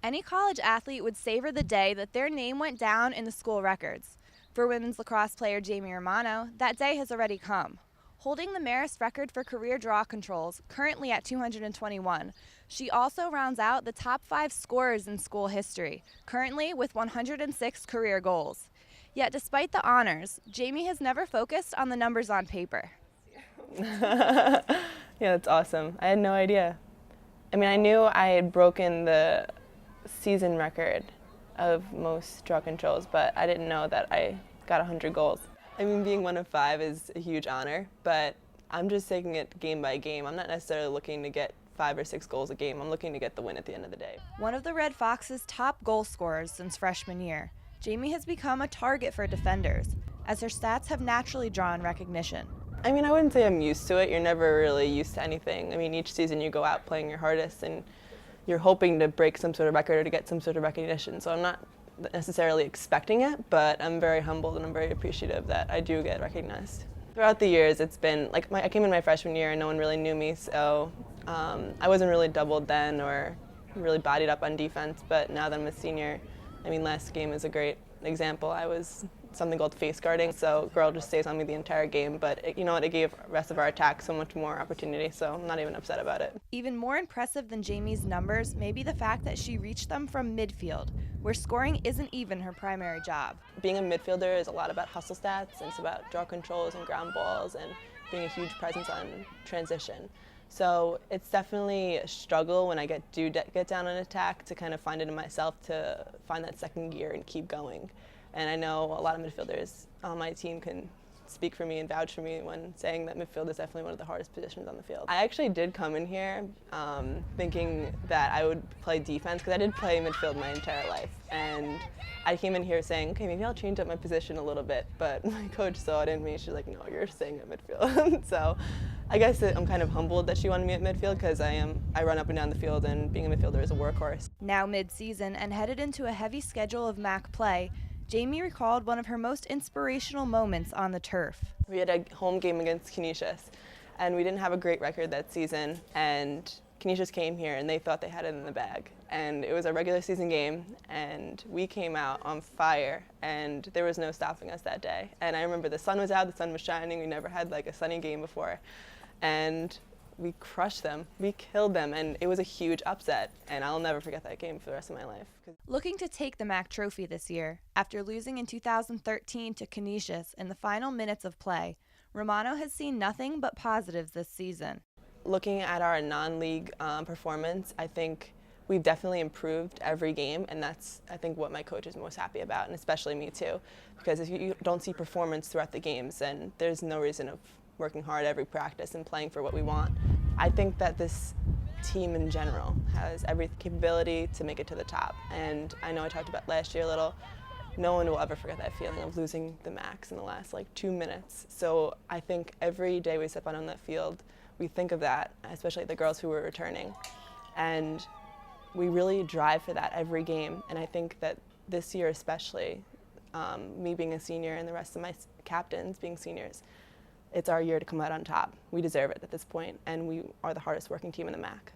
Any college athlete would savor the day that their name went down in the school records. For women's lacrosse player Jamie Romano, that day has already come. Holding the Marist record for career draw controls, currently at 221, she also rounds out the top 5 scorers in school history, currently with 106 career goals. Yet despite the honors, Jamie has never focused on the numbers on paper. Yeah, that's awesome. I had no idea. I mean, I knew I had broken the season record of most draw controls, but I didn't know that I got 100 goals. I mean, being one of 5 is a huge honor, but I'm just taking it game by game. I'm not necessarily looking to get 5 or 6 goals a game. I'm looking to get the win at the end of the day. One of the Red Fox's top goal scorers since freshman year, Jamie has become a target for defenders, as her stats have naturally drawn recognition. I mean, I wouldn't say I'm used to it. You're never really used to anything. I mean, each season you go out playing your hardest and you're hoping to break some sort of record or to get some sort of recognition. So I'm not necessarily expecting it, but I'm very humbled and I'm very appreciative that I do get recognized. Throughout the years, it's been, like, I came in my freshman year and no one really knew me, so I wasn't really doubled then or really bodied up on defense, but now that I'm a senior, I mean, last game is a great example. I was something called face guarding, so girl just stays on me the entire game, but you know what, it gave the rest of our attack so much more opportunity, so I'm not even upset about it. Even more impressive than Jamie's numbers may be the fact that she reached them from midfield, where scoring isn't even her primary job. Being a midfielder is a lot about hustle stats, and it's about draw controls and ground balls and being a huge presence on transition. So it's definitely a struggle when I get down on attack to kind of find it in myself to find that second gear and keep going. And I know a lot of midfielders on my team can speak for me and vouch for me when saying that midfield is definitely one of the hardest positions on the field. I actually did come in here thinking that I would play defense, because I did play midfield my entire life. And I came in here saying, okay, maybe I'll change up my position a little bit, but my coach saw it in me. She's like, no, you're staying at midfield. So I guess I'm kind of humbled that she wanted me at midfield, because I run up and down the field, and being a midfielder is a workhorse. Now mid-season and headed into a heavy schedule of MAC play, Jamie recalled one of her most inspirational moments on the turf. We had a home game against Canisius, and we didn't have a great record that season, and Canisius came here and they thought they had it in the bag. And it was a regular season game, and we came out on fire, and there was no stopping us that day. And I remember the sun was out, the sun was shining, we never had like a sunny game before. And we crushed them, we killed them, and it was a huge upset, and I'll never forget that game for the rest of my life. Looking to take the MAC trophy this year, after losing in 2013 to Canisius in the final minutes of play, Romano has seen nothing but positives this season. Looking at our non-league performance, I think we've definitely improved every game, and that's, I think, what my coach is most happy about, and especially me too, because if you don't see performance throughout the games, then there's no reason of working hard every practice and playing for what we want. I think that this team in general has every capability to make it to the top, and I know I talked about last year a little. No one will ever forget that feeling of losing the Max in the last 2 minutes. So I think every day we step out on that field, we think of that, especially the girls who were returning, and we really drive for that every game. And I think that this year especially, me being a senior and the rest of my captains being seniors, it's our year to come out on top. We deserve it at this point, and we are the hardest working team in the MAC.